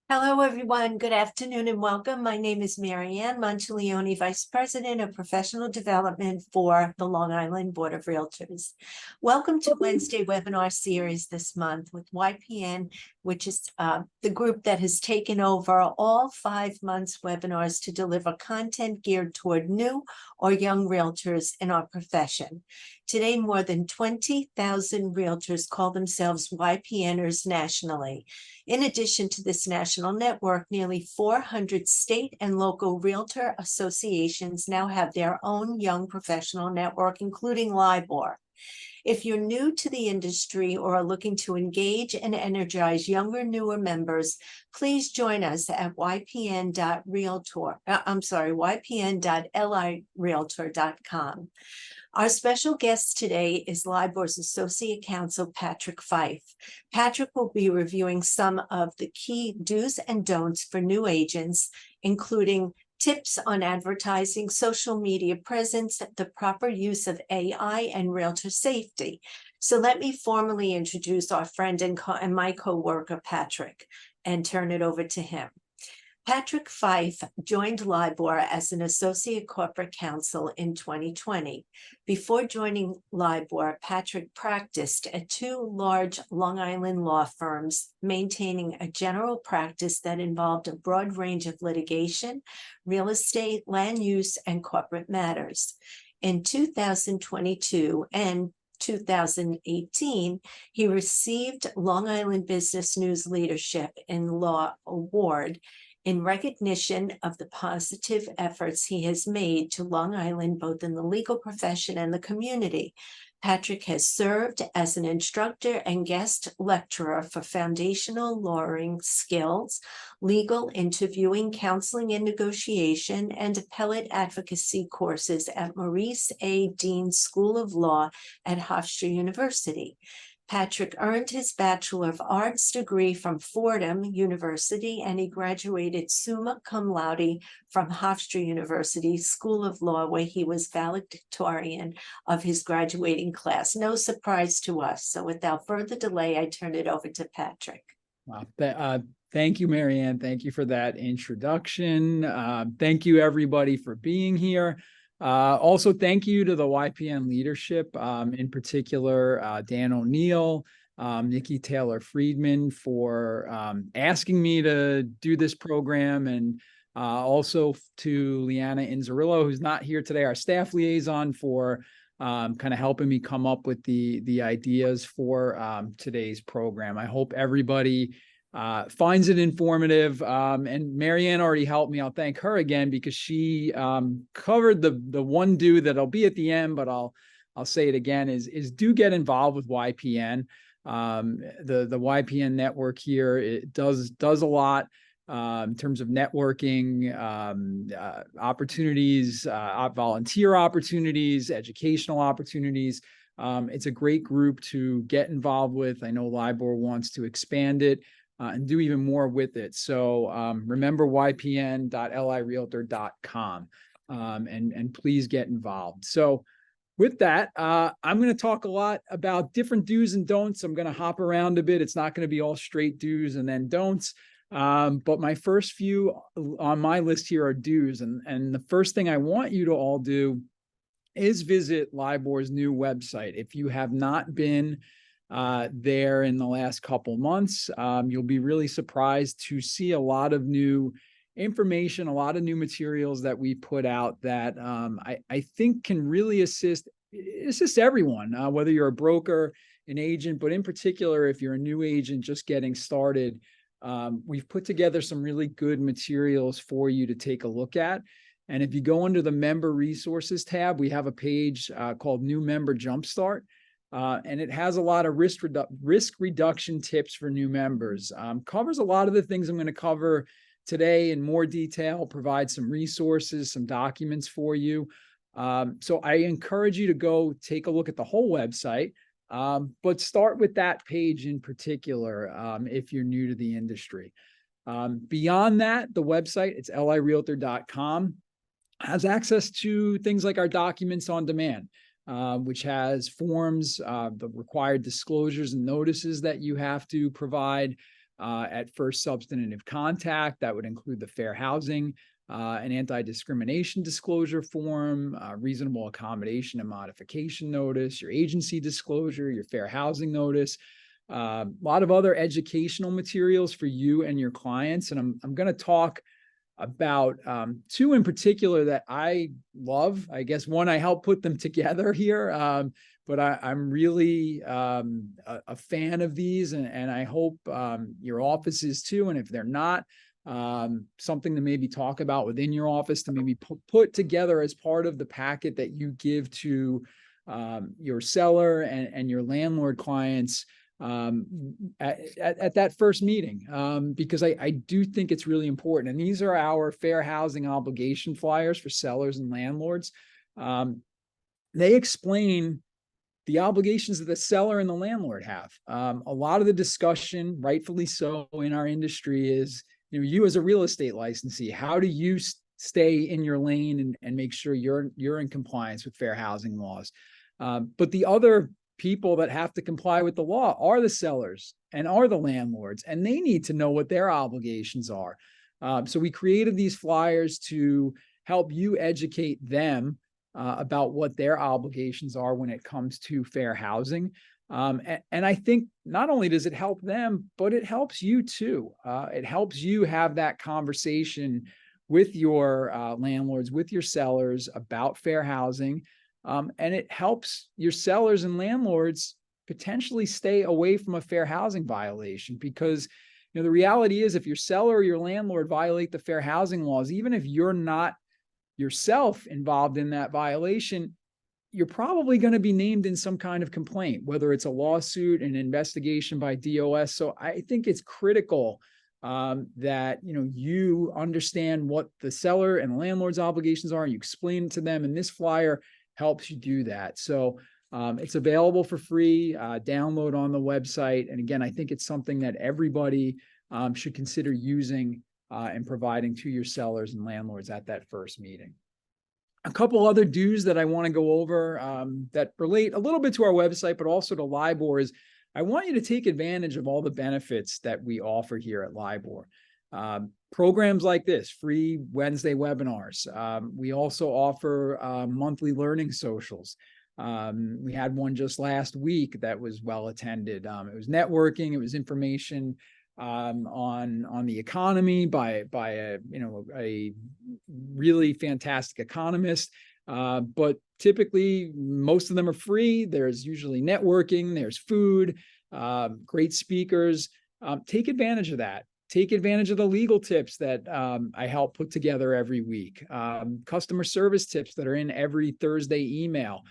Hello, everyone. Good afternoon and welcome. My name is Marianne Monteleone, Vice President of Professional Development for the Long Island Board of Realtors. Welcome to Wednesday webinar series this month with YPN, which is the group that has taken over all 5 months webinars to deliver content geared toward new or young realtors in our profession. Today, more than 20,000 realtors call themselves YPNers nationally. In addition to this national network, nearly 400 state and local realtor associations now have their own young professional network, including LIBOR. If you're new to the industry or are looking to engage and energize younger, newer members, please join us at ypn.lirealtor.com. Our special guest today is LIBOR's Associate Counsel, Patrick Fife. Patrick will be reviewing some of the key do's and don'ts for new agents, including tips on advertising, social media presence, the proper use of AI, and realtor safety. So let me formally introduce our friend and my co-worker, Patrick, and turn it over to him. Patrick Fife joined LIBOR as an associate corporate counsel in 2020. Before joining LIBOR, Patrick practiced at 2 large Long Island law firms, maintaining a general practice that involved a broad range of litigation, real estate, land use, and corporate matters. In 2022 and 2018, he received Long Island Business News Leadership in Law Award in recognition of the positive efforts he has made to Long Island, both in the legal profession and the community. Patrick has served as an instructor and guest lecturer for foundational lawyering skills, legal interviewing, counseling and negotiation, and appellate advocacy courses at Maurice A. Dean School of Law at Hofstra University. Patrick earned his Bachelor of Arts degree from Fordham University, and he graduated summa cum laude from Hofstra University School of Law, where he was valedictorian of his graduating class. No surprise to us. So without further delay, I turn it over to Patrick. Wow. Thank you, Marianne. Thank you for that introduction. Thank you, everybody, for being here. Also, thank you to the YPN leadership, in particular, Dan O'Neill, Nikki Taylor-Friedman, for asking me to do this program, and also to Leanna Inzerillo, who's not here today, our staff liaison, for kind of helping me come up with the ideas for today's program. I hope everybody finds it informative. And Marianne already helped me. I'll thank her again, because she covered the one do that'll be at the end, but I'll say it again, is do get involved with YPN. The YPN network here, it does a lot in terms of networking, opportunities, volunteer opportunities, educational opportunities. It's a great group to get involved with. I know LIBOR wants to expand it and do even more with it. So remember ypn.lirealtor.com, and please get involved. So with that, I'm going to talk a lot about different do's and don'ts. I'm going to hop around a bit. It's not going to be all straight do's and then don'ts. But my first few on my list here are do's. And the first thing I want you to all do is visit LIBOR's new website. If you have not been there in the last couple months, you'll be really surprised to see a lot of new information, a lot of new materials that we put out that I think can really assist everyone, whether you're a broker, an agent, but in particular, if you're a new agent just getting started. We've put together some really good materials for you to take a look at. And if you go under the Member Resources tab, we have a page called New Member Jumpstart. And it has a lot of risk reduction tips for new members. Covers a lot of the things I'm going to cover today in more detail, provide some resources, some documents for you. So I encourage you to go take a look at the whole website, but start with that page in particular if you're new to the industry. Beyond that, the website, it's lirealtor.com, has access to things like our documents on demand. Which has forms, the required disclosures and notices that you have to provide, at first substantive contact. That would include the fair housing an anti-discrimination disclosure form, reasonable accommodation and modification notice, your agency disclosure, your fair housing notice, a lot of other educational materials for you and your clients. And I'm going to talk about two in particular that I love. I guess one, I helped put them together here, but I'm really a fan of these, and I hope your office is too. And if they're not, something to maybe talk about within your office to maybe put together as part of the packet that you give to your seller and your landlord clients at that first meeting, because I do think it's really important. And these are our fair housing obligation flyers for sellers and landlords. They explain the obligations that the seller and the landlord have. A lot of the discussion, rightfully so, in our industry is, you as a real estate licensee, how do you stay in your lane and make sure you're in compliance with fair housing laws? But the other people that have to comply with the law are the sellers and are the landlords, and they need to know what their obligations are. So we created these flyers to help you educate them about what their obligations are when it comes to fair housing. And I think not only does it help them, but it helps you too. It helps you have that conversation with your landlords, with your sellers about fair housing. And it helps your sellers and landlords potentially stay away from a fair housing violation, because the reality is, if your seller or your landlord violate the fair housing laws, even if you're not yourself involved in that violation, you're probably going to be named in some kind of complaint, whether it's a lawsuit, an investigation by DOS. So I think it's critical that you understand what the seller and landlord's obligations are, and you explain it to them. And this flyer helps you do that. So it's available for free, download on the website. And again, I think it's something that everybody should consider using and providing to your sellers and landlords at that first meeting. A couple other dues that I want to go over that relate a little bit to our website, but also to LIBOR is, I want you to take advantage of all the benefits that we offer here at LIBOR. Programs like this, free Wednesday webinars. We also offer monthly learning socials. We had one just last week that was well attended. It was networking, it was information on the economy by a really fantastic economist. But typically most of them are free. There's usually networking, there's food, great speakers. Take advantage of that. Take advantage of the legal tips that I help put together every week. Customer service tips that are in every Thursday email.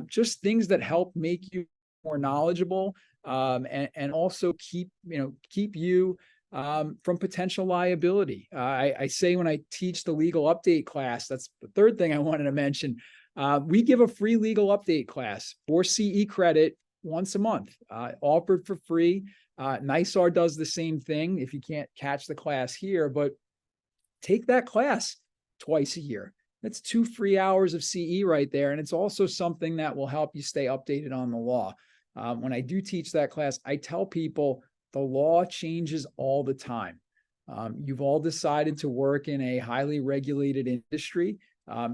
Just things that help make you more knowledgeable, and also keep you from potential liability. I say when I teach the legal update class, that's the third thing I wanted to mention. We give a free legal update class for CE credit once a month, offered for free. NYSAR does the same thing if you can't catch the class here, but take that class twice a year. That's 2 free hours of CE right there. And it's also something that will help you stay updated on the law. When I do teach that class, I tell people the law changes all the time. You've all decided to work in a highly regulated industry,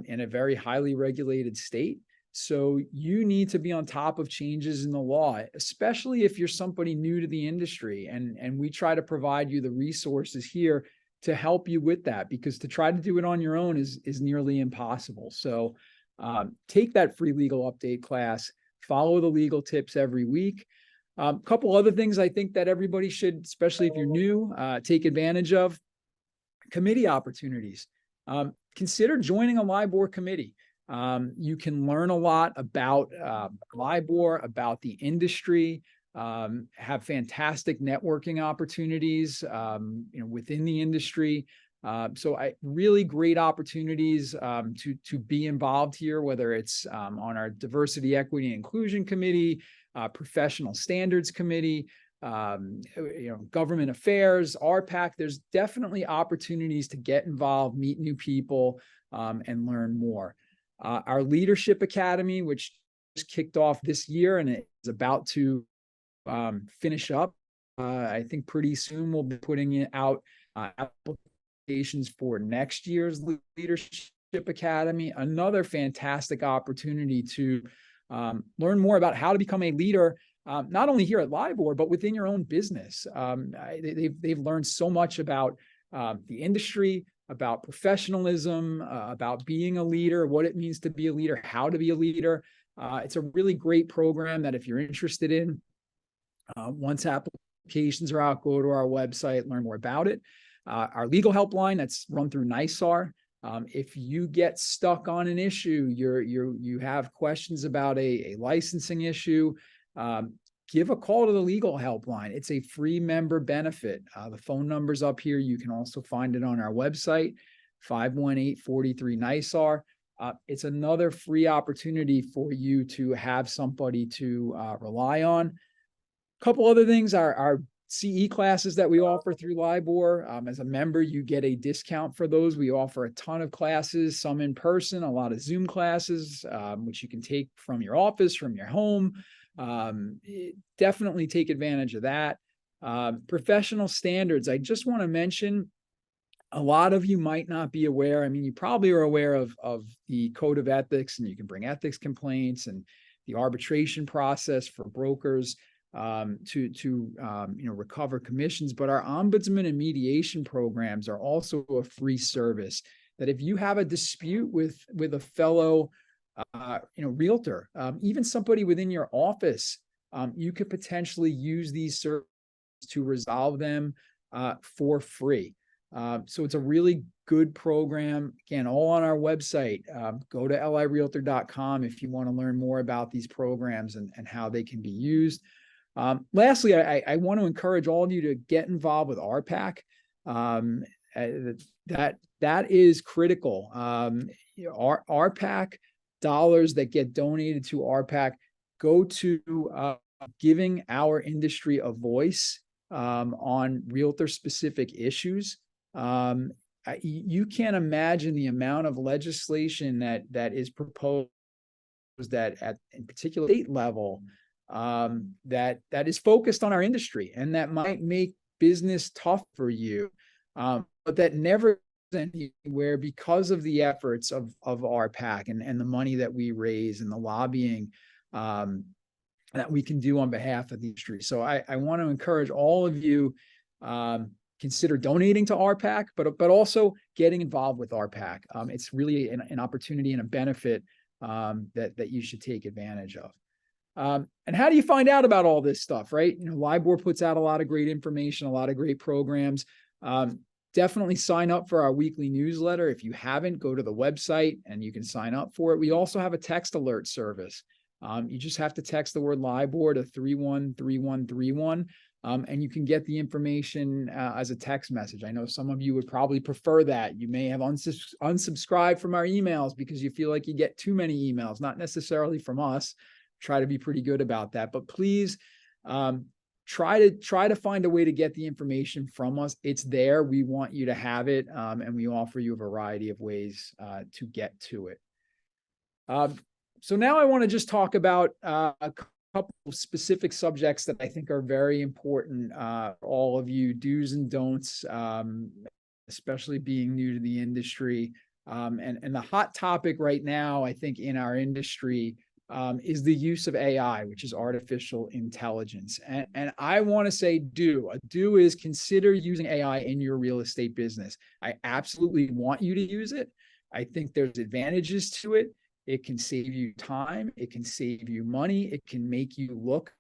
in a very highly regulated state. So you need to be on top of changes in the law, especially if you're somebody new to the industry. And we try to provide you the resources here to help you with that, because to try to do it on your own is nearly impossible. So take that free legal update class, follow the legal tips every week. A couple other things I think that everybody should, especially if you're new, take advantage of: committee opportunities. Consider joining a LIBOR committee. You can learn a lot about LIBOR, about the industry, have fantastic networking opportunities within the industry. So really great opportunities to be involved here, whether it's on our Diversity, Equity, and Inclusion Committee, Professional Standards Committee, Government Affairs, RPAC. There's definitely opportunities to get involved, meet new people, and learn more. Our Leadership Academy, which just kicked off this year and it is about to finish up, I think pretty soon we'll be putting it out applications for next year's Leadership Academy. Another fantastic opportunity to learn more about how to become a leader, not only here at LIBOR, but within your own business. They've learned so much about the industry, about professionalism, about being a leader, what it means to be a leader, how to be a leader. It's a really great program that if you're interested in, once applications are out, go to our website, learn more about it. Our legal helpline that's run through NYSAR. If you get stuck on an issue, you have questions about a licensing issue, give a call to the legal helpline. It's a free member benefit. The phone number's up here. You can also find it on our website, 518-43-NYSAR. It's another free opportunity for you to have somebody to rely on. A couple other things, our CE classes that we offer through LIBOR. As a member, you get a discount for those. We offer a ton of classes, some in person, a lot of Zoom classes, which you can take from your office, from your home. Definitely take advantage of that. Professional standards. I just want to mention, a lot of you might not be aware. I mean, you probably are aware of the code of ethics, and you can bring ethics complaints and the arbitration process for brokers to recover commissions. But our ombudsman and mediation programs are also a free service that if you have a dispute with a fellow realtor, even somebody within your office, you could potentially use these services to resolve them for free. So it's a really good program. Again, all on our website. Go to lirealtor.com if you want to learn more about these programs and how they can be used. Lastly, I want to encourage all of you to get involved with RPAC. That is critical. RPAC dollars that get donated to RPAC go to giving our industry a voice on realtor-specific issues. You can't imagine the amount of legislation that is proposed that in particular state level that is focused on our industry and that might make business tough for you, but that never anywhere because of the efforts of RPAC and the money that we raise and the lobbying that we can do on behalf of the industry. So I want to encourage all of you, consider donating to RPAC, but also getting involved with RPAC. It's really an opportunity and a benefit that you should take advantage of. And how do you find out about all this stuff, right? LIBOR puts out a lot of great information, a lot of great programs. Definitely sign up for our weekly newsletter. If you haven't, go to the website and you can sign up for it. We also have a text alert service. You just have to text the word LIBOR to 313131, and you can get the information as a text message. I know some of you would probably prefer that. You may have unsubscribed from our emails because you feel like you get too many emails, not necessarily from us. Try to be pretty good about that, but please try to find a way to get the information from us. It's there. We want you to have it, and we offer you a variety of ways to get to it. So now I want to just talk about a couple of specific subjects that I think are very important for all of you, do's and don'ts, especially being new to the industry. And the hot topic right now, I think, in our industry is the use of AI, which is artificial intelligence. And I want to say do. A do is consider using AI in your real estate business. I absolutely want you to use it. I think there's advantages to it. It can save you time. It can save you money. It can make you look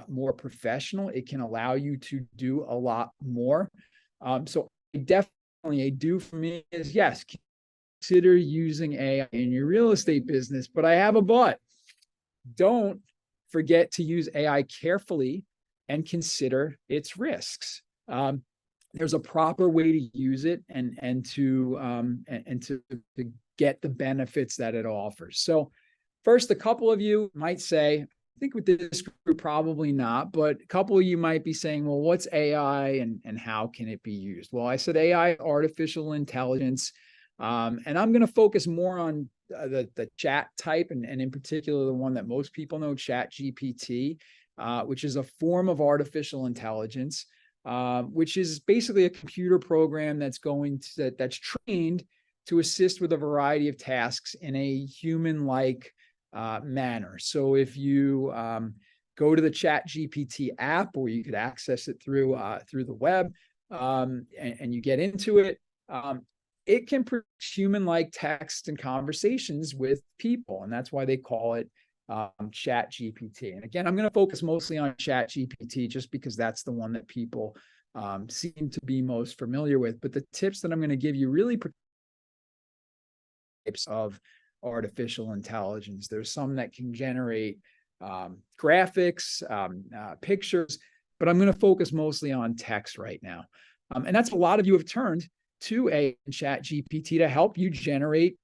more professional. It can allow you to do a lot more. So definitely a do for me is yes, consider using AI in your real estate business. But I have a but. Don't forget to use AI carefully and consider its risks. There's a proper way to use it and to get the benefits that it offers. So first, a couple of you might say, I think with this group, probably not, but a couple of you might be saying, well, what's AI and how can it be used? Well, I said AI, artificial intelligence, and I'm going to focus more on the chat type and in particular, the one that most people know, ChatGPT. which is a form of artificial intelligence, which is basically a computer program that's that's trained to assist with a variety of tasks in a human-like manner. So if you go to the ChatGPT app, or you could access it through the web, and you get into it, it can produce human-like text and conversations with people, and that's why they call it ChatGPT. And again, I'm going to focus mostly on ChatGPT just because that's the one that people seem to be most familiar with. But the tips that I'm going to give you really types of artificial intelligence. There's some that can generate graphics, pictures, but I'm going to focus mostly on text right now. And that's a lot of you have turned to a ChatGPT to help you generate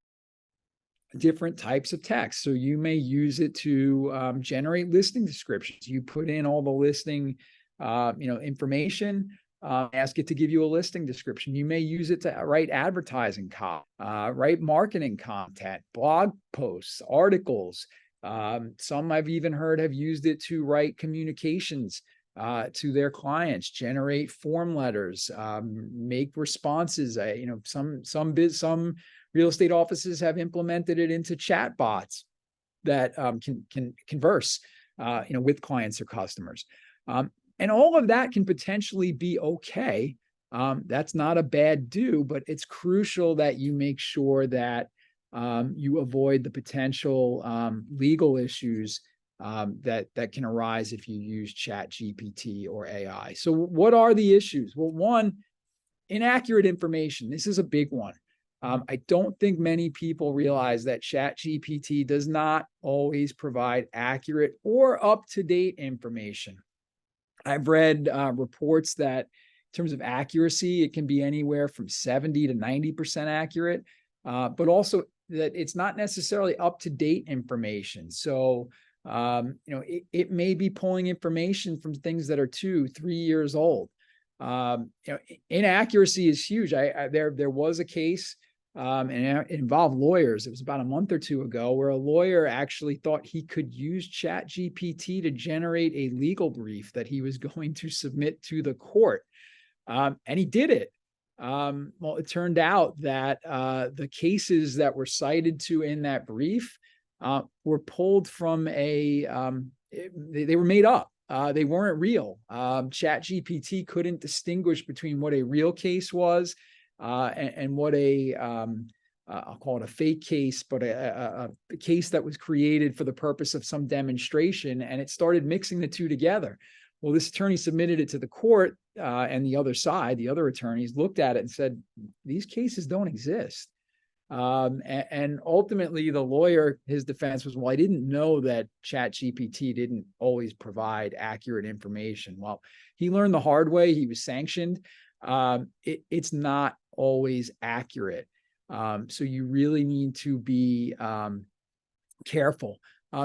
different types of text. So you may use it to generate listing descriptions. You put in all the listing, information, ask it to give you a listing description. You may use it to write advertising copy, write marketing content, blog posts, articles. Some I've even heard have used it to write communications to their clients, generate form letters, make responses. Some real estate offices have implemented it into chat bots that can converse, with clients or customers. And all of that can potentially be okay. That's not a bad do, but it's crucial that you make sure that you avoid the potential legal issues that can arise if you use ChatGPT or AI. So what are the issues? Well, one, inaccurate information. This is a big one. I don't think many people realize that ChatGPT does not always provide accurate or up-to-date information. I've read reports that in terms of accuracy, it can be anywhere from 70 to 90% accurate, but also that it's not necessarily up-to-date information. So, it may be pulling information from things that are 2-3 years old. Inaccuracy is huge. There was a case, and it involved lawyers. It was about a month or two ago where a lawyer actually thought he could use ChatGPT to generate a legal brief that he was going to submit to the court. And he did it. Well, it turned out that the cases that were cited to in that brief were pulled from they were made up. They weren't real. ChatGPT couldn't distinguish between what a real case was and what I'll call it a fake case, but a case that was created for the purpose of some demonstration, and it started mixing the two together. Well, this attorney submitted it to the court, and the other side, the other attorneys, looked at it and said, these cases don't exist. And ultimately, the lawyer, his defense was, well, I didn't know that ChatGPT didn't always provide accurate information. Well, he learned the hard way. He was sanctioned. It's not always accurate. So you really need to be careful.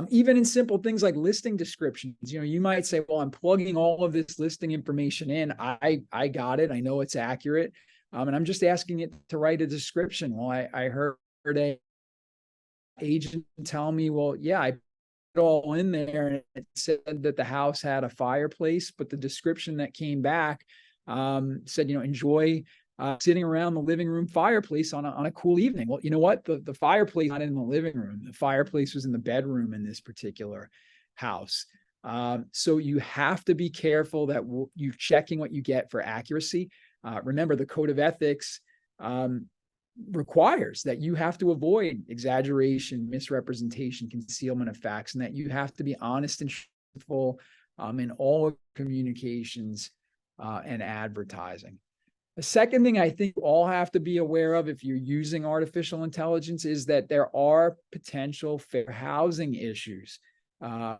Even in simple things like listing descriptions, you might say, well, I'm plugging all of this listing information in. I got it. I know it's accurate. And I'm just asking it to write a description. Well, I heard an agent tell me, well, yeah, I put it all in there, and it said that the house had a fireplace, but the description that came back said, enjoy sitting around the living room fireplace on a cool evening. Well, you know what? The fireplace was not in the living room. The fireplace was in the bedroom in this particular house. So you have to be careful that you're checking what you get for accuracy. Remember, the code of ethics requires that you have to avoid exaggeration, misrepresentation, concealment of facts, and that you have to be honest and truthful in all communications and advertising. The second thing I think you all have to be aware of if you're using artificial intelligence is that there are potential fair housing issues. The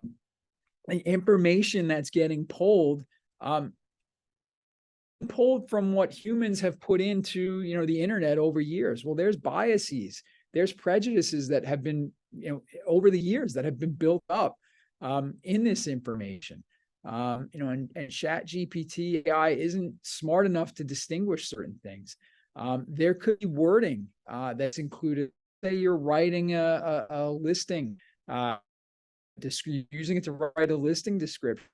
information that's getting pulled from what humans have put into the internet over years. Well, there's biases, there's prejudices that have been over the years that have been built up in this information. And ChatGPT AI isn't smart enough to distinguish certain things. There could be wording that's included. Say you're writing a listing using it to write a listing description.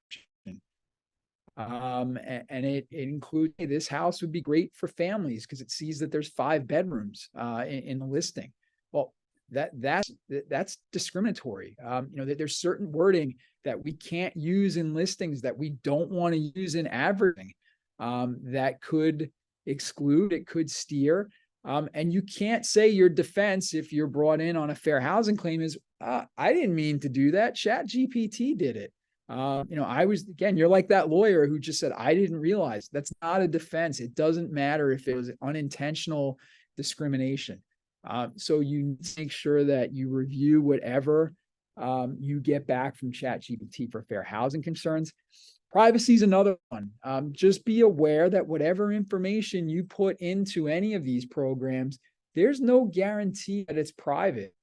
And it includes, hey, this house would be great for families because it sees that there's 5 bedrooms in the listing. Well, that's discriminatory. There's certain wording that we can't use in listings that we don't want to use in advertising, that could exclude, it could steer. And you can't say your defense if you're brought in on a fair housing claim is, I didn't mean to do that. ChatGPT did it. You're like that lawyer who just said, I didn't realize. That's not a defense. It doesn't matter if it was unintentional discrimination. So you need to make sure that you review whatever you get back from ChatGPT for fair housing concerns. Privacy is another one. Just be aware that whatever information you put into any of these programs, there's no guarantee that it's private.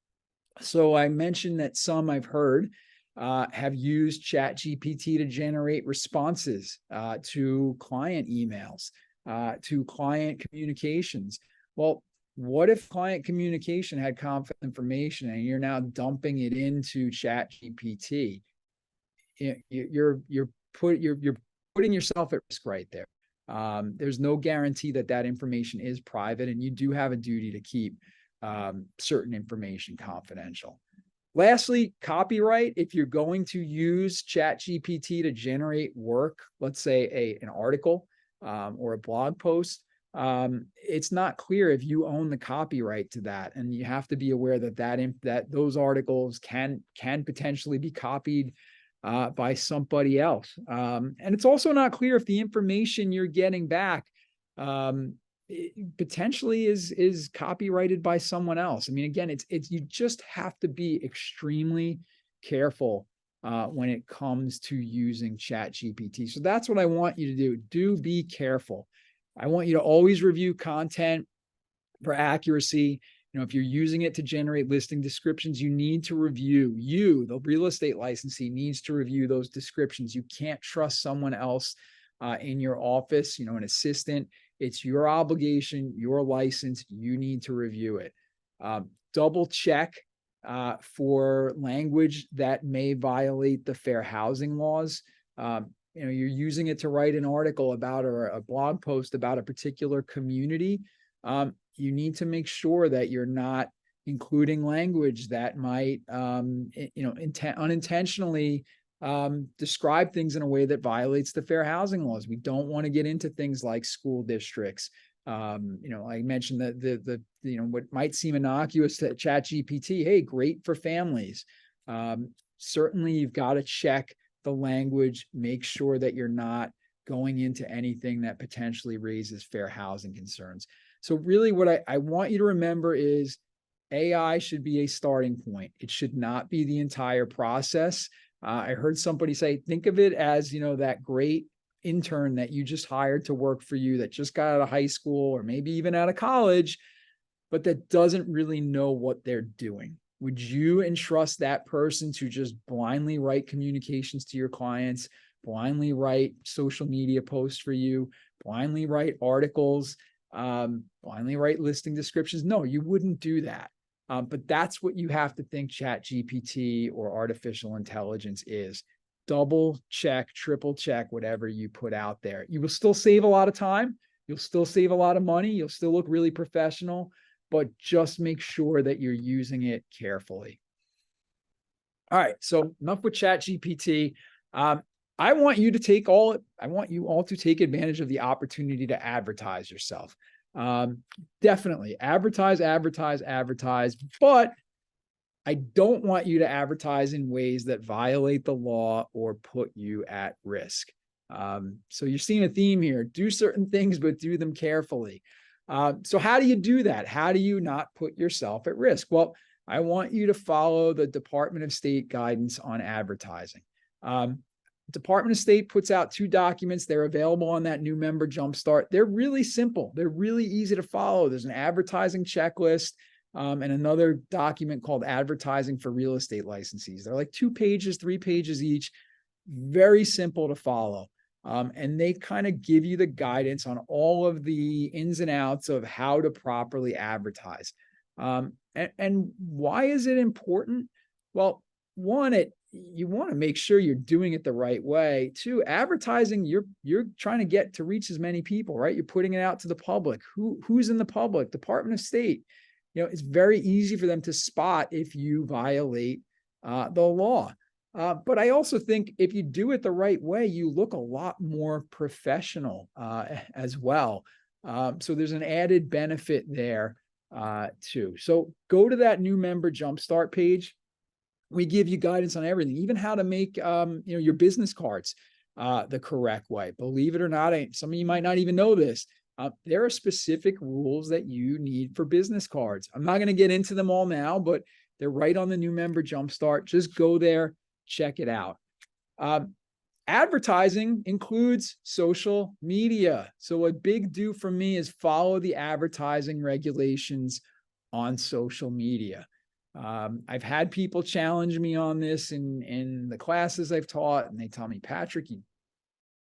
So I mentioned that some I've heard have used ChatGPT to generate responses to client emails, to client communications. Well, what if client communication had confidential information and you're now dumping it into ChatGPT? You're putting yourself at risk right there. There's no guarantee that that information is private, and you do have a duty to keep certain information confidential. Lastly, copyright. If you're going to use ChatGPT to generate work, let's say an article or a blog post, it's not clear if you own the copyright to that, and you have to be aware that those articles can potentially be copied by somebody else. And it's also not clear if the information you're getting back potentially is copyrighted by someone else. I mean, again, it's you just have to be extremely careful when it comes to using ChatGPT. So that's what I want you to do. Do be careful. I want you to always review content for accuracy. If you're using it to generate listing descriptions, you need to review. The real estate licensee, needs to review those descriptions. You can't trust someone else in your office, an assistant. It's your obligation, your license. You need to review it. Double check for language that may violate the fair housing laws. You're using it to write an article about or a blog post about a particular community. You need to make sure that you're not including language that might, unintentionally describe things in a way that violates the fair housing laws. We don't want to get into things like school districts. I mentioned that what might seem innocuous to ChatGPT, hey, great for families. Certainly, you've got to check the language, make sure that you're not going into anything that potentially raises fair housing concerns. So really what I want you to remember is AI should be a starting point. It should not be the entire process. I heard somebody say, think of it as, that great intern that you just hired to work for you that just got out of high school or maybe even out of college, but that doesn't really know what they're doing. Would you entrust that person to just blindly write communications to your clients, blindly write social media posts for you, blindly write articles, blindly write listing descriptions? No, you wouldn't do that. But that's what you have to think ChatGPT or artificial intelligence is. Double check, triple check whatever you put out there. You will still save a lot of time. You'll still save a lot of money. You'll still look really professional, but just make sure that you're using it carefully. All right, so enough with ChatGPT. I want you all to take advantage of the opportunity to advertise yourself. Definitely advertise, but I don't want you to advertise in ways that violate the law or put you at risk. So you're seeing a theme here. Do certain things, but do them carefully. So how do you do that? How do you not put yourself at risk? Well, I want you to follow the Department of State guidance on advertising. Department of State puts out 2 documents. They're available on that new member jumpstart. They're really simple. They're really easy to follow. There's an advertising checklist and another document called Advertising for Real Estate Licensees. They're like 2 pages, 3 pages each. Very simple to follow. And they kind of give you the guidance on all of the ins and outs of how to properly advertise. And why is it important? Well, one, you want to make sure you're doing it the right way. Too, advertising, you're trying to get to reach as many people, right? You're putting it out to the public. Who's in the public? Department of State. It's very easy for them to spot if you violate the law. But I also think if you do it the right way, you look a lot more professional as well. So there's an added benefit there too. So go to that new member jumpstart page. We give you guidance on everything, even how to make your business cards the correct way. Believe it or not, some of you might not even know this. There are specific rules that you need for business cards. I'm not going to get into them all now, but they're right on the new member jumpstart. Just go there, check it out. Advertising includes social media. So a big do for me is follow the advertising regulations on social media. I've had people challenge me on this in the classes I've taught, and they tell me, Patrick, you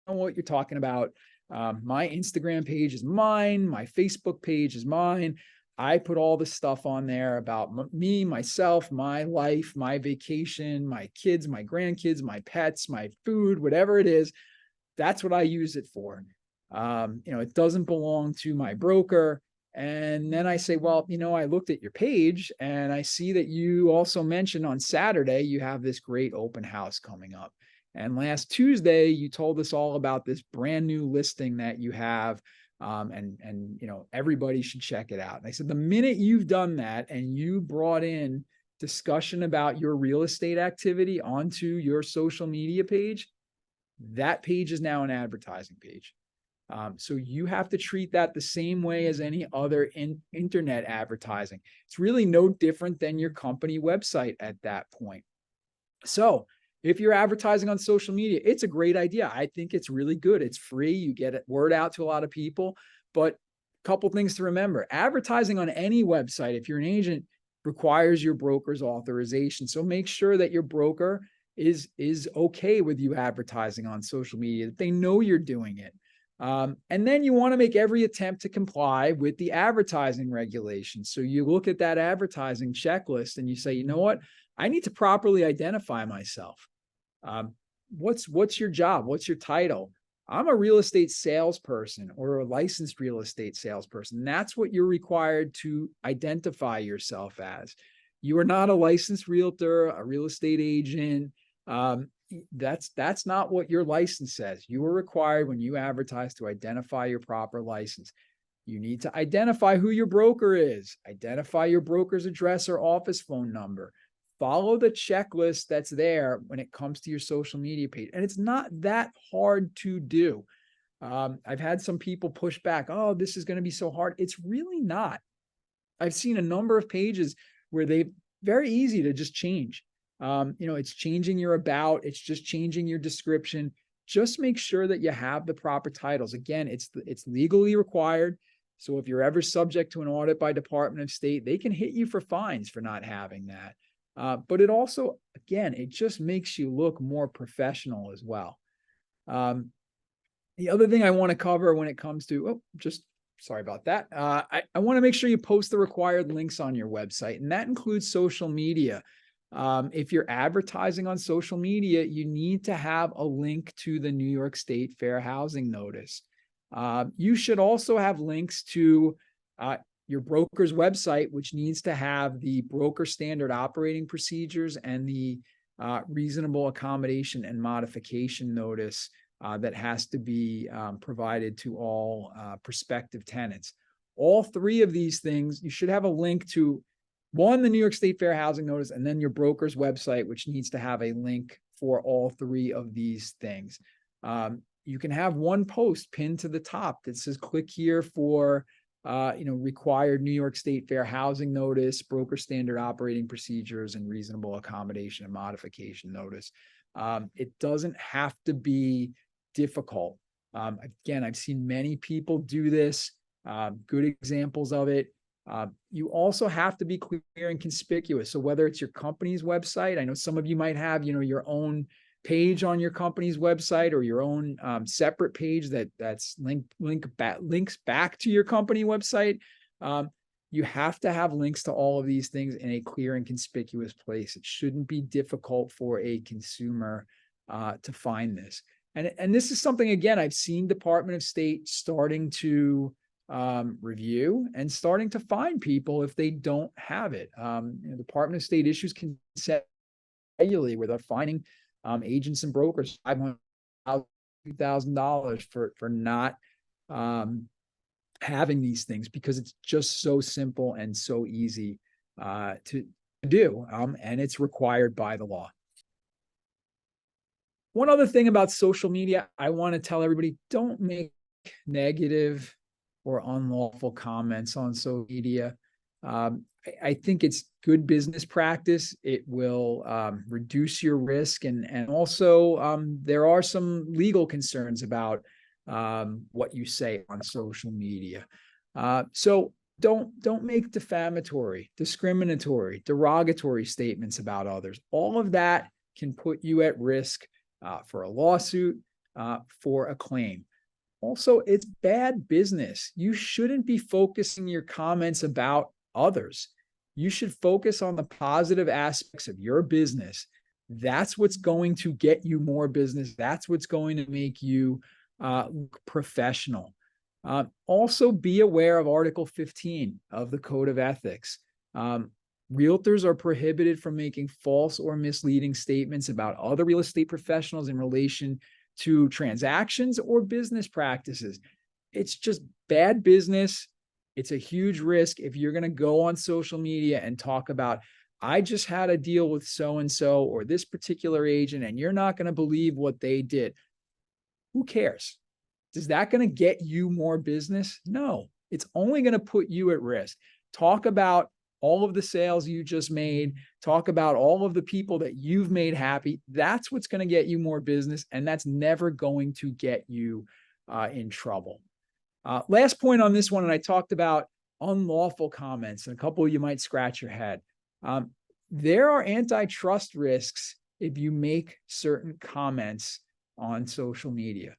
know what you're talking about. My Instagram page is mine. My Facebook page is mine. I put all the stuff on there about me, myself, my life, my vacation, my kids, my grandkids, my pets, my food, whatever it is. That's what I use it for. It doesn't belong to my broker. And then I say, well, I looked at your page and I see that you also mentioned on Saturday, you have this great open house coming up. And last Tuesday, you told us all about this brand new listing that you have. And everybody should check it out. And I said, the minute you've done that and you brought in discussion about your real estate activity onto your social media page, that page is now an advertising page. So you have to treat that the same way as any other internet advertising. It's really no different than your company website at that point. So if you're advertising on social media, it's a great idea. I think it's really good. It's free. You get word out to a lot of people. But a couple things to remember. Advertising on any website, if you're an agent, requires your broker's authorization. So make sure that your broker is okay with you advertising on social media, that they know you're doing it. And then you want to make every attempt to comply with the advertising regulations. So you look at that advertising checklist and you say, you know what? I need to properly identify myself. What's your job? What's your title? I'm a real estate salesperson or a licensed real estate salesperson. That's what you're required to identify yourself as. You are not a licensed realtor, a real estate agent. That's not what your license says. You are required when you advertise to identify your proper license. You need to identify who your broker is, identify your broker's address or office phone number. Follow the checklist that's there when it comes to your social media page. And it's not that hard to do. I've had some people push back, oh, this is going to be so hard. It's really not. I've seen a number of pages where they very easy to just change. It's changing your about, it's just changing your description. Just make sure that you have the proper titles. Again, it's legally required. So if you're ever subject to an audit by Department of State, they can hit you for fines for not having that. But it also, again, it just makes you look more professional as well. The other thing I want to cover when it comes to, sorry about that. I want to make sure you post the required links on your website, and that includes social media. If you're advertising on social media, you need to have a link to the New York State Fair Housing Notice. You should also have links to your broker's website, which needs to have the broker standard operating procedures and the reasonable accommodation and modification notice that has to be provided to all prospective tenants. All three of these things, you should have a link to one, the New York State Fair Housing Notice, and then your broker's website, which needs to have a link for all three of these things. You can have one post pinned to the top that says, click here for required New York State Fair Housing Notice, broker standard operating procedures, and reasonable accommodation and modification notice. It doesn't have to be difficult. Again, I've seen many people do this, good examples of it. You also have to be clear and conspicuous. So whether it's your company's website, I know some of you might have, your own page on your company's website or your own separate page that's links back to your company website. You have to have links to all of these things in a clear and conspicuous place. It shouldn't be difficult for a consumer to find this. And this is something, again, I've seen Department of State starting to review and starting to fine people if they don't have it. Department of State issues consent regularly where they're fining agents and brokers $500,000 for not having these things, because it's just so simple and so easy to do, and it's required by the law. One other thing about social media, I want to tell everybody, don't make negative or unlawful comments on social media. I think it's good business practice. It will reduce your risk, and also there are some legal concerns about what you say on social media. So don't make defamatory, discriminatory, derogatory statements about others. All of that can put you at risk for a lawsuit, for a claim. Also, it's bad business. You shouldn't be focusing your comments about others. You should focus on the positive aspects of your business. That's what's going to get you more business. That's what's going to make you look professional. Also, be aware of Article 15 of the Code of Ethics. Realtors are prohibited from making false or misleading statements about other real estate professionals in relation to transactions or business practices. It's just bad business. It's a huge risk if you're going to go on social media and talk about, I just had a deal with so-and-so or this particular agent, and you're not going to believe what they did. Who cares? Is that going to get you more business? No, it's only going to put you at risk. Talk about all of the sales you just made. Talk about all of the people that you've made happy. That's what's going to get you more business, and that's never going to get you in trouble. Last point on this one, and I talked about unlawful comments, and a couple of you might scratch your head. There are antitrust risks if you make certain comments on social media.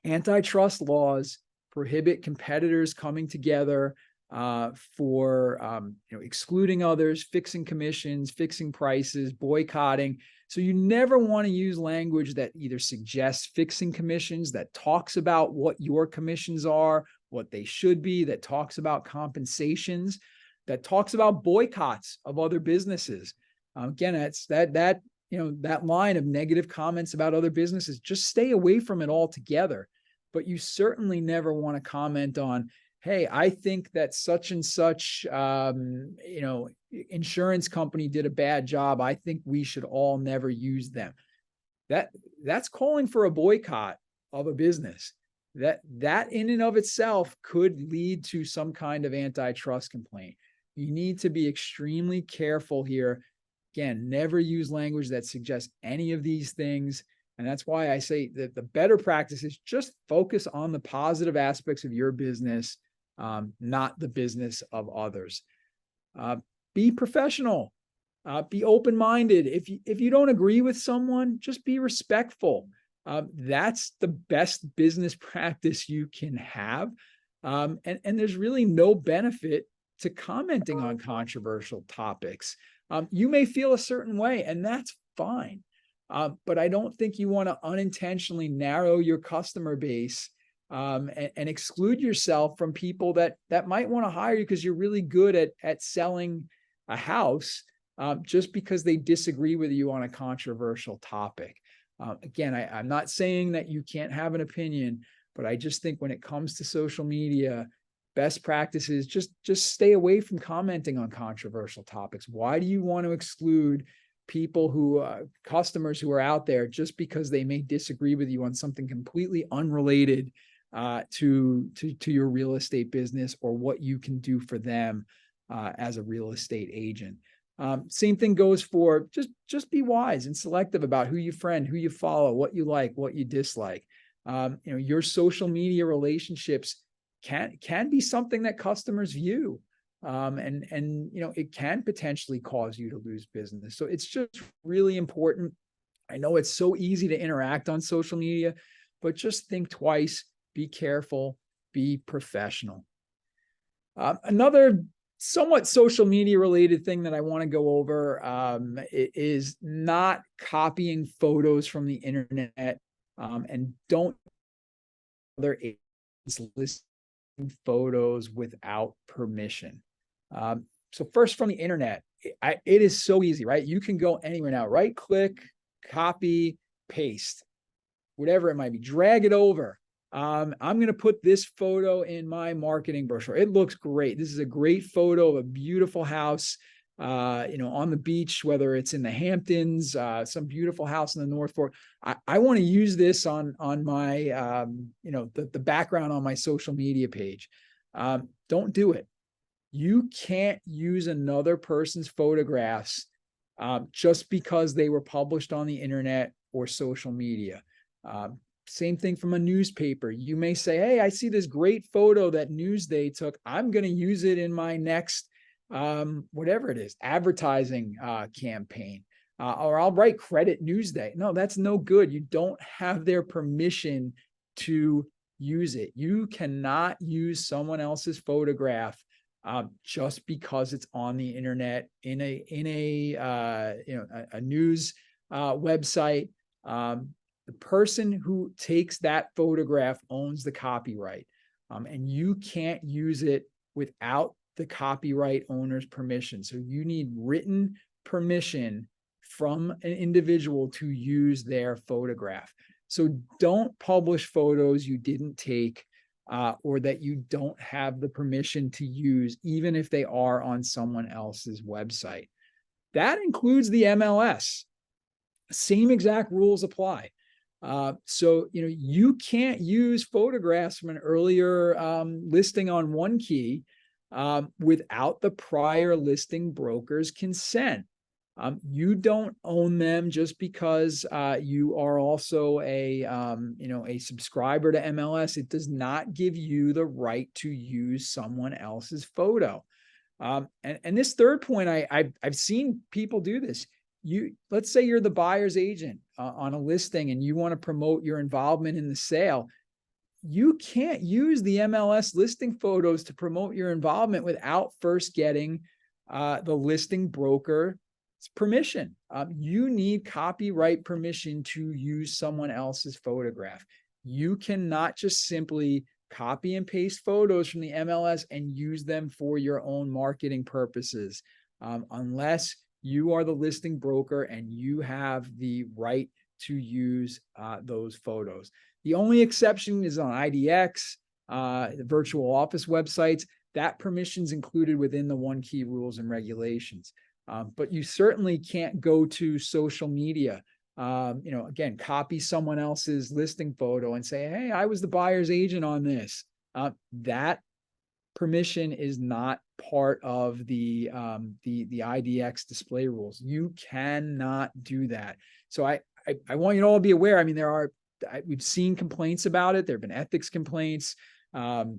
Antitrust laws prohibit competitors coming together for excluding others, fixing commissions, fixing prices, boycotting. So you never want to use language that either suggests fixing commissions, that talks about what your commissions are, what they should be, that talks about compensations, that talks about boycotts of other businesses. Again, that's that line of negative comments about other businesses. Just stay away from it altogether. But you certainly never want to comment on, hey, I think that such and such, insurance company did a bad job. I think we should all never use them. That's calling for a boycott of a business. That in and of itself could lead to some kind of antitrust complaint. You need to be extremely careful here. Again, never use language that suggests any of these things. And that's why I say that the better practice is just focus on the positive aspects of your business, not the business of others. Be professional, be open-minded. If you don't agree with someone, just be respectful. That's the best business practice you can have. And there's really no benefit to commenting on controversial topics. You may feel a certain way, and that's fine. But I don't think you want to unintentionally narrow your customer base and exclude yourself from people that might want to hire you because you're really good at selling a house just because they disagree with you on a controversial topic. Again, I'm not saying that you can't have an opinion, but I just think when it comes to social media, best practices, just stay away from commenting on controversial topics. Why do you want to exclude people who customers who are out there just because they may disagree with you on something completely unrelated to your real estate business or what you can do for them as a real estate agent? Same thing goes for just be wise and selective about who you friend, who you follow, what you like, what you dislike. Your social media relationships can be something that customers view. And it can potentially cause you to lose business. So it's just really important. I know it's so easy to interact on social media, but just think twice, be careful, be professional. Another somewhat social media related thing that I want to go over is not copying photos from the internet, and don't other agents listing photos without permission. So first, from the internet, it is so easy, right? You can go anywhere now, right click, copy, paste, whatever it might be, drag it over. I'm going to put this photo in my marketing brochure. It looks great. This is a great photo of a beautiful house, on the beach, whether it's in the Hamptons, some beautiful house in the North Fork. I want to use this on my, the background on my social media page. Don't do it. You can't use another person's photographs just because they were published on the internet or social media. Same thing from a newspaper. You may say, hey, I see this great photo that Newsday took. I'm going to use it in my next, whatever it is, advertising campaign, or I'll write credit Newsday. No, that's no good. You don't have their permission to use it. You cannot use someone else's photograph just because it's on the internet in a news website. The person who takes that photograph owns the copyright, and you can't use it without the copyright owner's permission. So you need written permission from an individual to use their photograph. So don't publish photos you didn't take or that you don't have the permission to use, even if they are on someone else's website. That includes the MLS. Same exact rules apply. So, you can't use photographs from an earlier listing on One Key without the prior listing broker's consent. You don't own them just because you are also a subscriber to MLS. It does not give you the right to use someone else's photo. And this third point, I've seen people do this. Let's say you're the buyer's agent on a listing and you want to promote your involvement in the sale. You can't use the MLS listing photos to promote your involvement without first getting the listing broker's permission. You need copyright permission to use someone else's photograph. You cannot just simply copy and paste photos from the MLS and use them for your own marketing purposes, unless you are the listing broker and you have the right to use those photos. The only exception is on IDX, the virtual office websites. That permission is included within the One Key rules and regulations. But you certainly can't go to social media, again, copy someone else's listing photo and say, hey, I was the buyer's agent on this. That permission is not part of the IDX display rules. You cannot do that. So I want you to all be aware. I mean, we've seen complaints about it. There have been ethics complaints on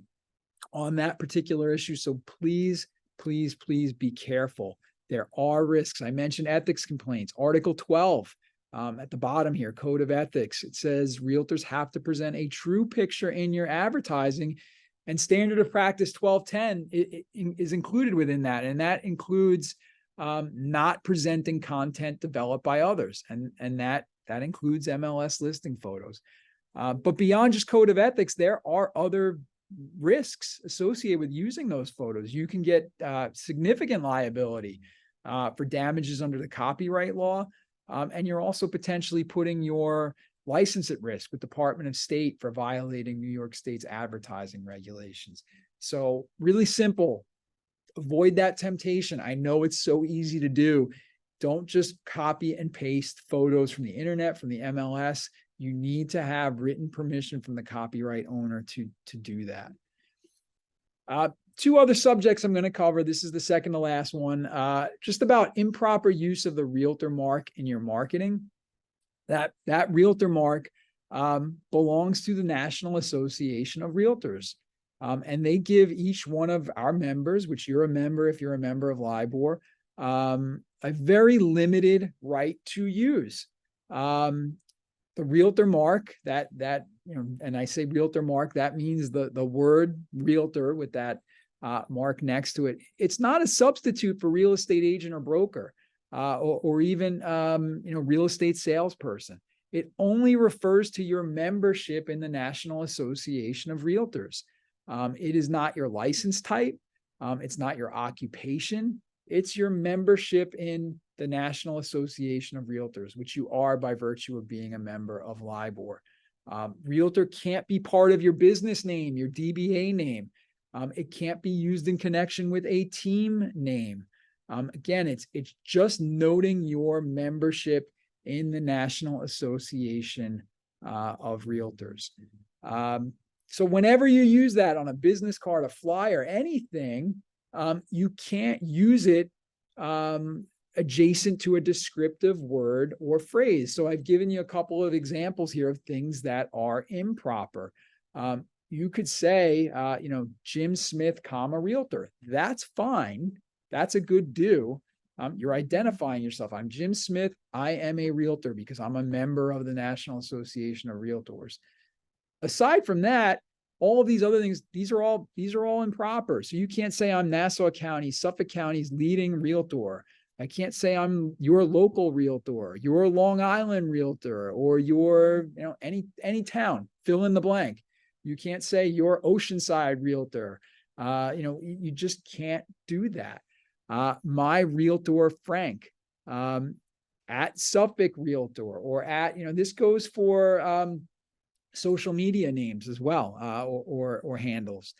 that particular issue. So please, please, please be careful. There are risks. I mentioned ethics complaints. Article 12 at the bottom here, Code of Ethics. It says realtors have to present a true picture in your advertising, and Standard of Practice 1210 is included within that. And that includes not presenting content developed by others. And that includes MLS listing photos. But beyond just Code of Ethics, there are other risks associated with using those photos. You can get significant liability for damages under the copyright law. And you're also potentially putting your license at risk with Department of State for violating New York State's advertising regulations. So really simple. Avoid that temptation. I know it's so easy to do. Don't just copy and paste photos from the internet, from the MLS. You need to have written permission from the copyright owner to do that. Two other subjects I'm going to cover. This is the second to last one, just about improper use of the realtor mark in your marketing. That realtor mark belongs to the National Association of Realtors. And they give each one of our members, which you're a member if you're a member of LIBOR, a very limited right to use. The realtor mark, and I say realtor mark, that means the word realtor with that mark next to it. It's not a substitute for real estate agent or broker, or even, real estate salesperson. It only refers to your membership in the National Association of Realtors. It is not your license type. It's not your occupation. It's your membership in the National Association of Realtors, which you are by virtue of being a member of LIBOR. Realtor can't be part of your business name, your DBA name. It can't be used in connection with a team name. Again, it's just noting your membership in the National Association of Realtors. So whenever you use that on a business card, a flyer, anything, you can't use it adjacent to a descriptive word or phrase. So I've given you a couple of examples here of things that are improper. You could say, Jim Smith, realtor. That's fine. That's a good do. You're identifying yourself. I'm Jim Smith. I am a realtor because I'm a member of the National Association of Realtors. Aside from that, all of these other things, these are all improper. So you can't say I'm Nassau County, Suffolk County's leading realtor. I can't say I'm your local realtor, your Long Island realtor, or your, any town, fill in the blank. You can't say your Oceanside realtor. You just can't do that. My realtor, Frank, at Suffolk realtor, or at, this goes for, social media names as well, or handles.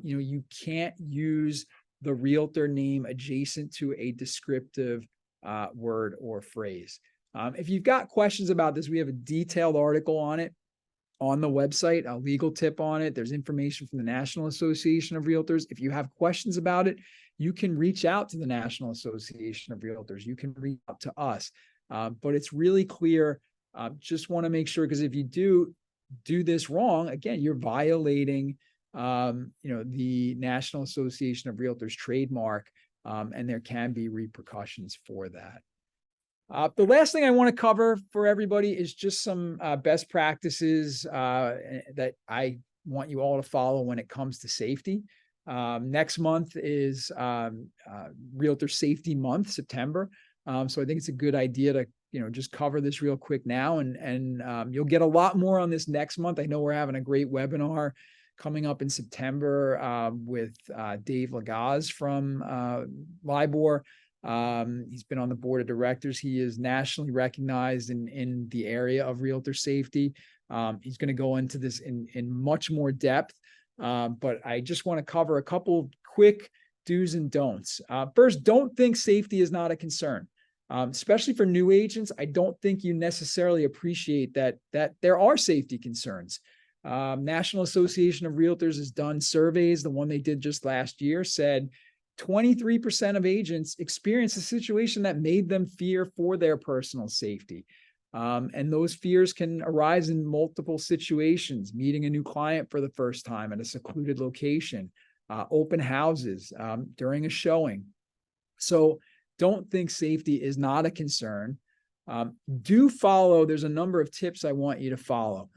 You can't use the realtor name adjacent to a descriptive word or phrase. If you've got questions about this, we have a detailed article on it on the website, a legal tip on it. There's information from the National Association of Realtors. If you have questions about it, you can reach out to the National Association of Realtors. You can reach out to us. But it's really clear. Just want to make sure, because if you do this wrong, again, you're violating, the National Association of Realtors trademark, and there can be repercussions for that. The last thing I want to cover for everybody is just some best practices that I want you all to follow when it comes to safety. Next month is Realtor Safety Month, September. So I think it's a good idea to just cover this real quick now, and you'll get a lot more on this next month. I know we're having a great webinar coming up in September with Dave Lagaz from LIBOR. He's been on the board of directors. He is nationally recognized in the area of realtor safety. He's going to go into this in much more depth, but I just want to cover a couple quick do's and don'ts. First, don't think safety is not a concern. Especially for new agents, I don't think you necessarily appreciate that there are safety concerns. National Association of Realtors has done surveys. The one they did just last year said 23% of agents experienced a situation that made them fear for their personal safety. And those fears can arise in multiple situations: meeting a new client for the first time at a secluded location, open houses, during a showing. So don't think safety is not a concern. Do follow. There's a number of tips I want you to follow.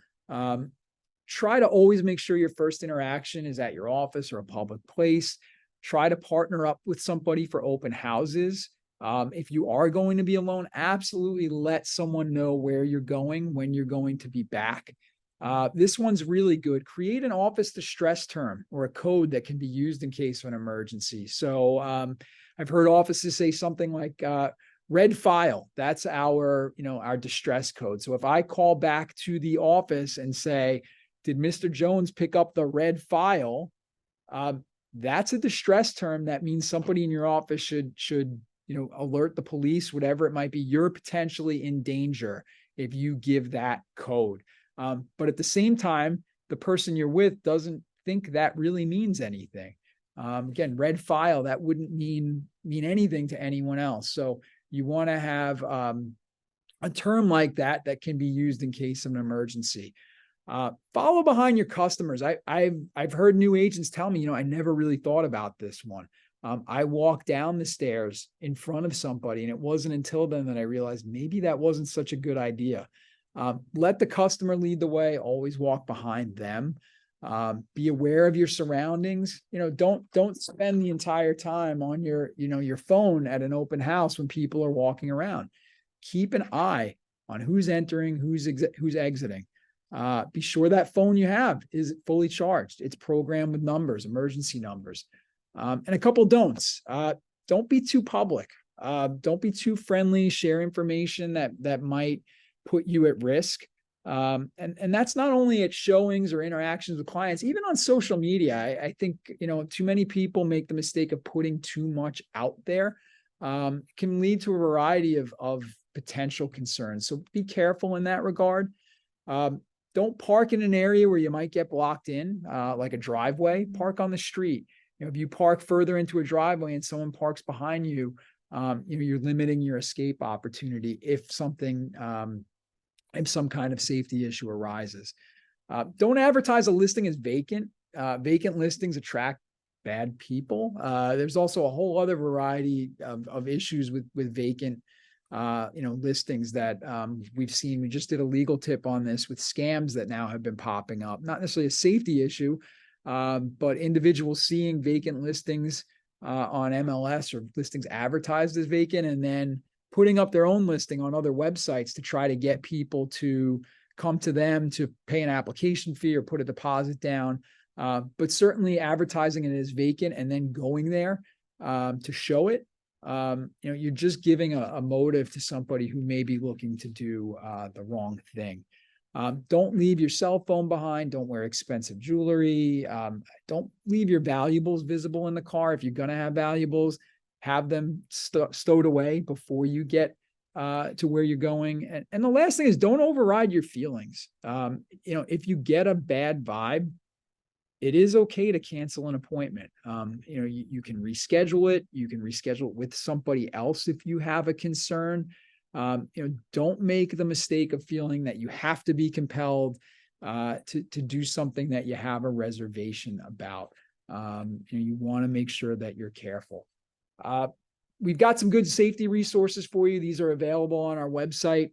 Try to always make sure your first interaction is at your office or a public place. Try to partner up with somebody for open houses. If you are going to be alone, absolutely let someone know where you're going, when you're going to be back. This one's really good. Create an office distress term or a code that can be used in case of an emergency. So I've heard offices say something like red file. That's our distress code. So if I call back to the office and say, did Mr. Jones pick up the red file? That's a distress term. That means somebody in your office should alert the police, whatever it might be. You're potentially in danger if you give that code. But at the same time, the person you're with doesn't think that really means anything. Again, red file, that wouldn't mean anything to anyone else. So you want to have a term like that can be used in case of an emergency. Follow behind your customers. I've heard new agents tell me, I never really thought about this one. I walked down the stairs in front of somebody, and it wasn't until then that I realized maybe that wasn't such a good idea. Let the customer lead the way. Always walk behind them. Be aware of your surroundings. Don't spend the entire time on your phone at an open house when people are walking around. Keep an eye on who's entering, who's exiting. Be sure that phone you have is fully charged. It's programmed with numbers, emergency numbers. And a couple don'ts. Don't be too public. Don't be too friendly. Share information that might put you at risk. And that's not only at showings or interactions with clients, even on social media. I think, too many people make the mistake of putting too much out there. Can lead to a variety of potential concerns. So be careful in that regard. Don't park in an area where you might get blocked in, like a driveway. Park on the street. If you park further into a driveway and someone parks behind you, you're limiting your escape opportunity if some kind of safety issue arises. Don't advertise a listing as vacant. Vacant listings attract bad people. There's also a whole other variety of issues with vacant listings that we've seen. We just did a legal tip on this with scams that now have been popping up. Not necessarily a safety issue, but individuals seeing vacant listings on MLS or listings advertised as vacant, and then putting up their own listing on other websites to try to get people to come to them to pay an application fee or put a deposit down. But certainly advertising it as vacant and then going there to show it, you're just giving a motive to somebody who may be looking to do the wrong thing. Don't leave your cell phone behind. Don't wear expensive jewelry. Don't leave your valuables visible in the car. If you're going to have valuables, have them stowed away before you get to where you're going. And the last thing is, don't override your feelings. If you get a bad vibe, it is okay to cancel an appointment. You can reschedule it. You can reschedule it with somebody else if you have a concern. Don't make the mistake of feeling that you have to be compelled to do something that you have a reservation about. You want to make sure that you're careful. We've got some good safety resources for you. These are available on our website.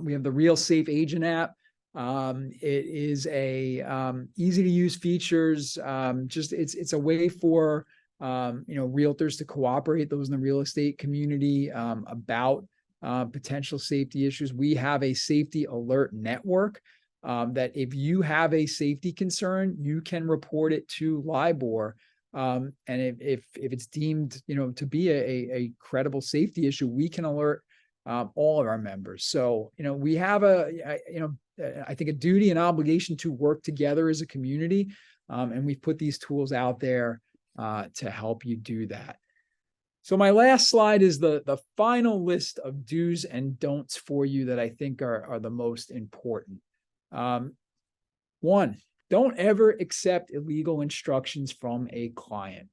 We have the Real Safe Agent app. It is a easy to use features. It's a way for realtors to cooperate, those in the real estate community, about potential safety issues. We have a safety alert network that if you have a safety concern, you can report it to LIBOR. And if it's deemed, to be a credible safety issue, we can alert all of our members. So, we have I think a duty and obligation to work together as a community. And we've put these tools out there to help you do that. So my last slide is the final list of do's and don'ts for you that I think are the most important. One, don't ever accept illegal instructions from a client.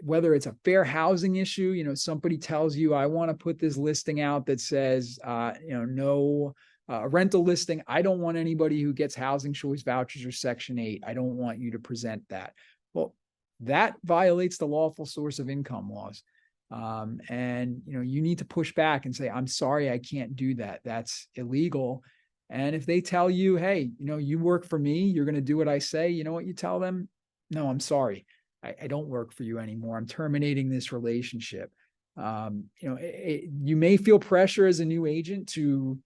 Whether it's a fair housing issue, somebody tells you, I want to put this listing out that says, no rental listing. I don't want anybody who gets housing choice vouchers or Section 8. I don't want you to present that. Well, that violates the lawful source of income laws. And you need to push back and say, I'm sorry, I can't do that. That's illegal. And if they tell you, hey, you work for me, you're going to do what I say, you know what you tell them? No, I'm sorry. I don't work for you anymore. I'm terminating this relationship. You may feel pressure as a new agent to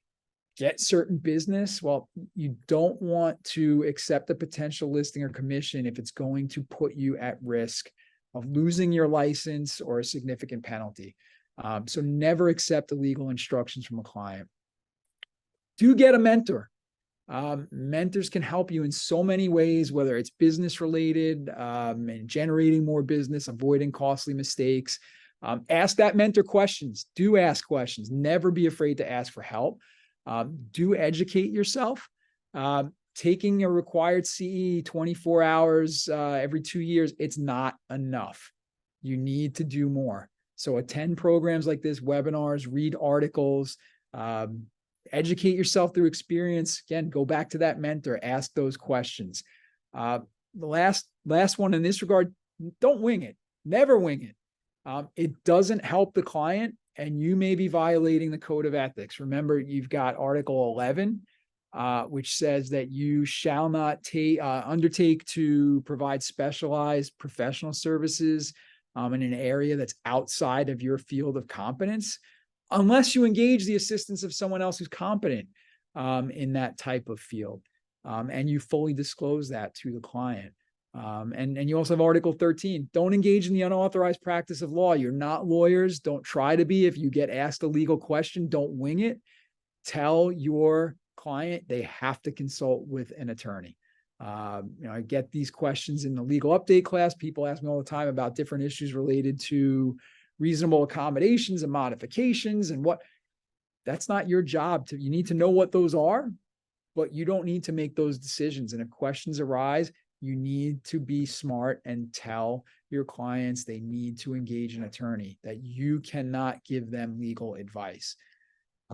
get certain business. Well, you don't want to accept a potential listing or commission if it's going to put you at risk of losing your license or a significant penalty. So never accept illegal instructions from a client. Do get a mentor. Mentors can help you in so many ways, whether it's business related, and generating more business, avoiding costly mistakes. Ask that mentor questions. Do ask questions. Never be afraid to ask for help. Do educate yourself. Taking a required CE 24 hours every 2 years, it's not enough. You need to do more. So attend programs like this, webinars, read articles, educate yourself through experience. Again, go back to that mentor, ask those questions. The last one in this regard, don't wing it. Never wing it. It doesn't help the client, and you may be violating the code of ethics. Remember, you've got Article 11 which says that you shall not undertake to provide specialized professional services in an area that's outside of your field of competence, unless you engage the assistance of someone else who's competent in that type of field. And you fully disclose that to the client. And you also have Article 13. Don't engage in the unauthorized practice of law. You're not lawyers. Don't try to be. If you get asked a legal question, don't wing it. Tell your client they have to consult with an attorney. I get these questions in the legal update class. People ask me all the time about different issues related to reasonable accommodations and modifications and what. That's not your job. You need to know what those are, but you don't need to make those decisions. And if questions arise, you need to be smart and tell your clients they need to engage an attorney, that you cannot give them legal advice.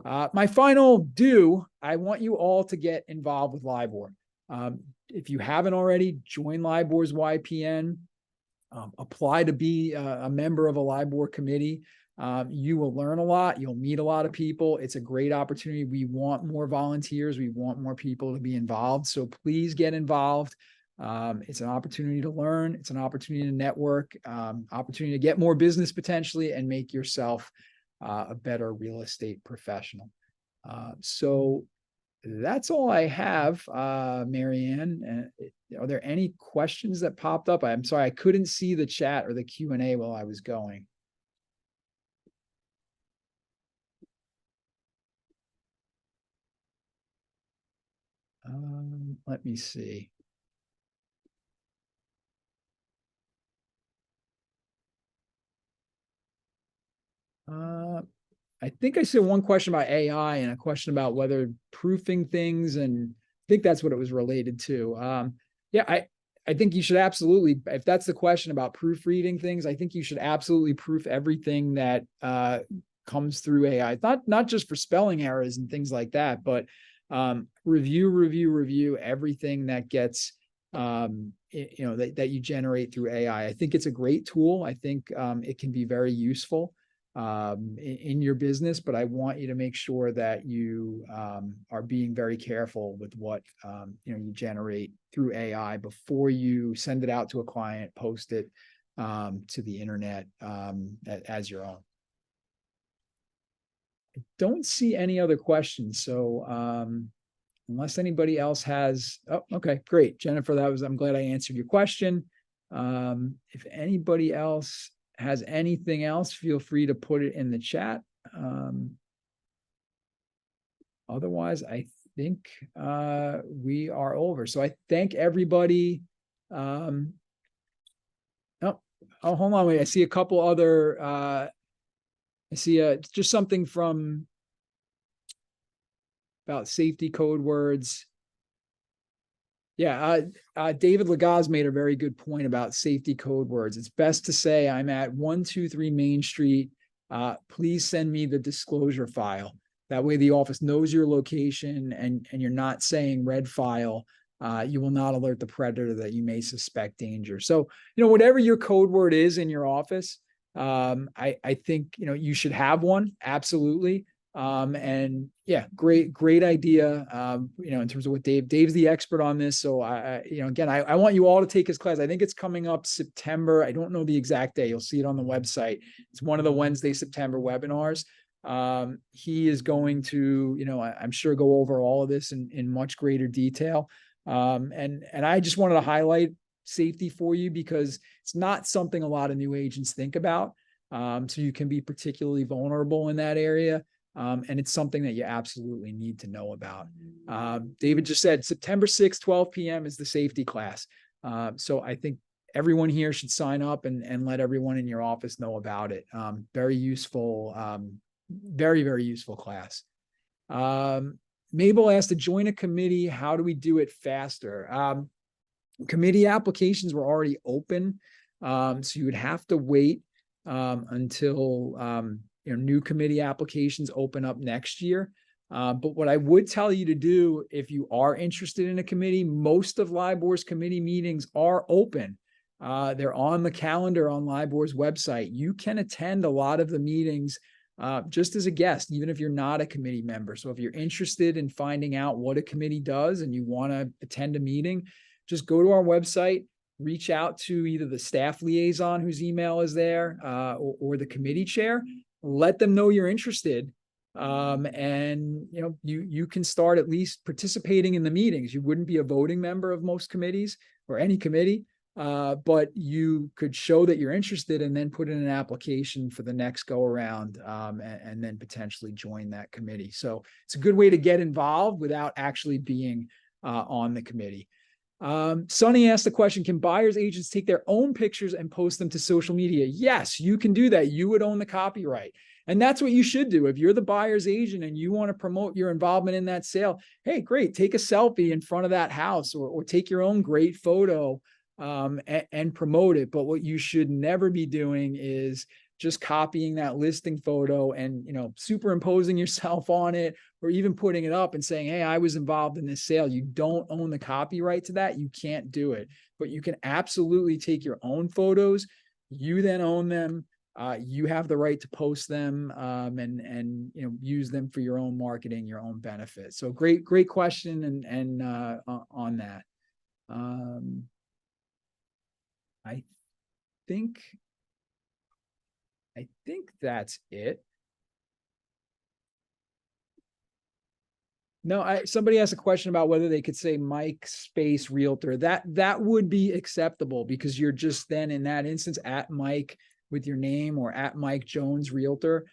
My final I want you all to get involved with LIBOR. If you haven't already, join LIBOR's YPN, apply to be a member of a LIBOR committee. You will learn a lot. You'll meet a lot of people. It's a great opportunity. We want more volunteers. We want more people to be involved. So please get involved. It's an opportunity to learn. It's an opportunity to network, opportunity to get more business potentially and make yourself a better real estate professional. So that's all I have, Marianne. Are there any questions that popped up? I'm sorry, I couldn't see the chat or the Q&A while I was going. Let me see. I think I said one question about AI and a question about whether proofing things, and I think that's what it was related to. Yeah, I think you should absolutely, if that's the question about proofreading things, I think you should absolutely proof everything that comes through AI. Not just for spelling errors and things like that, but review everything that gets that you generate through AI. I think it's a great tool. I think it can be very useful in your business, but I want you to make sure that you are being very careful with what you generate through AI before you send it out to a client, post it to the internet as your own. I don't see any other questions, so unless anybody else has. Oh, okay, great, Jennifer. I'm glad I answered your question. If anybody else has anything else, feel free to put it in the chat. Otherwise, I think we are over. So I thank everybody. Oh, hold on, wait. I see a couple other. I see just something from about safety code words. Yeah, David Lagaz made a very good point about safety code words. It's best to say, I'm at 123 Main Street. Please send me the disclosure file. That way the office knows your location and you're not saying red file. You will not alert the predator that you may suspect danger. So, whatever your code word is in your office, I think, you should have one. Absolutely. And yeah, great idea. In terms of what Dave's the expert on this. So again, I want you all to take his class. I think it's coming up September. I don't know the exact day. You'll see it on the website. It's one of the Wednesday, September webinars. He is going to, I'm sure go over all of this in much greater detail. And I just wanted to highlight safety for you because it's not something a lot of new agents think about. So you can be particularly vulnerable in that area. And it's something that you absolutely need to know about. David just said September 6th, 12 p.m. is the safety class. So I think everyone here should sign up and let everyone in your office know about it. Very useful, very, very useful class. Mabel asked to join a committee. How do we do it faster? Committee applications were already open. So you would have to wait until new committee applications open up next year. But what I would tell you to do if you are interested in a committee, most of LIBOR's committee meetings are open. They're on the calendar on LIBOR's website. You can attend a lot of the meetings just as a guest, even if you're not a committee member. So if you're interested in finding out what a committee does and you want to attend a meeting, just go to our website, reach out to either the staff liaison whose email is there, or the committee chair, let them know you're interested. And you can start at least participating in the meetings. You wouldn't be a voting member of most committees or any committee, but you could show that you're interested and then put in an application for the next go around, and then potentially join that committee. So it's a good way to get involved without actually being on the committee. Sonny asked the question, can buyers agents take their own pictures and post them to social media? Yes, you can do that. You would own the copyright. And that's what you should do. If you're the buyer's agent and you want to promote your involvement in that sale, hey, great, take a selfie in front of that house, or take your own great photo and promote it. But what you should never be doing is just copying that listing photo and superimposing yourself on it, or even putting it up and saying, hey, I was involved in this sale. You don't own the copyright to that. You can't do it. But you can absolutely take your own photos. You then own them. You have the right to post them, and use them for your own marketing, your own benefit. So great question and on that. I think that's it. No, somebody asked a question about whether they could say Mike space realtor. That would be acceptable, because you're just then in that instance at Mike with your name, or at Mike Jones realtor.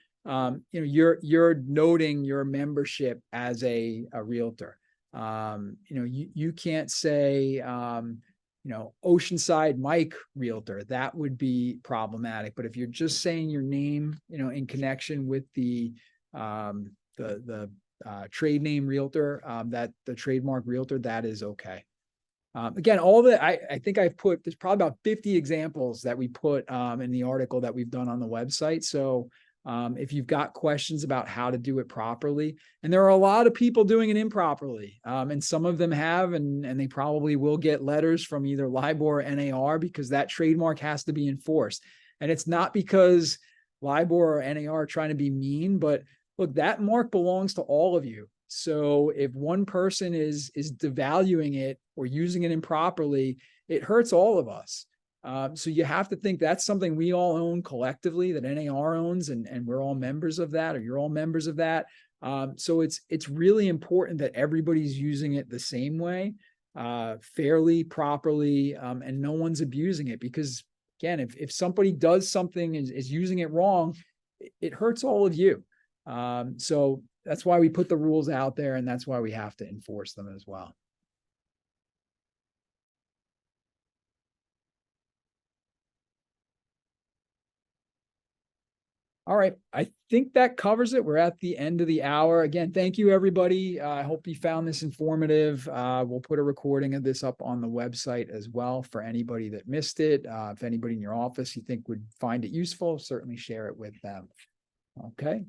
You're noting your membership as a realtor. You can't say Oceanside Mike realtor. That would be problematic. But if you're just saying your name, in connection with the trade name realtor, that the trademark realtor, that is okay. Again, all that I think I've put, there's probably about 50 examples that we put in the article that we've done on the website. So if you've got questions about how to do it properly, and there are a lot of people doing it improperly, and some of them have, and they probably will get letters from either LIBOR or NAR, because that trademark has to be enforced. And it's not because LIBOR or NAR are trying to be mean, but look, that mark belongs to all of you. So if one person is devaluing it or using it improperly, it hurts all of us. So you have to think that's something we all own collectively, that NAR owns, and we're all members of that, or you're all members of that. So it's really important that everybody's using it the same way, fairly, properly, and no one's abusing it. Because again, if somebody does something, is using it wrong, it hurts all of you. So that's why we put the rules out there, and that's why we have to enforce them as well. All right, I think that covers it. We're at the end of the hour. Again, thank you, everybody. I hope you found this informative. We'll put a recording of this up on the website as well for anybody that missed it. If anybody in your office you think would find it useful, certainly share it with them. Okay.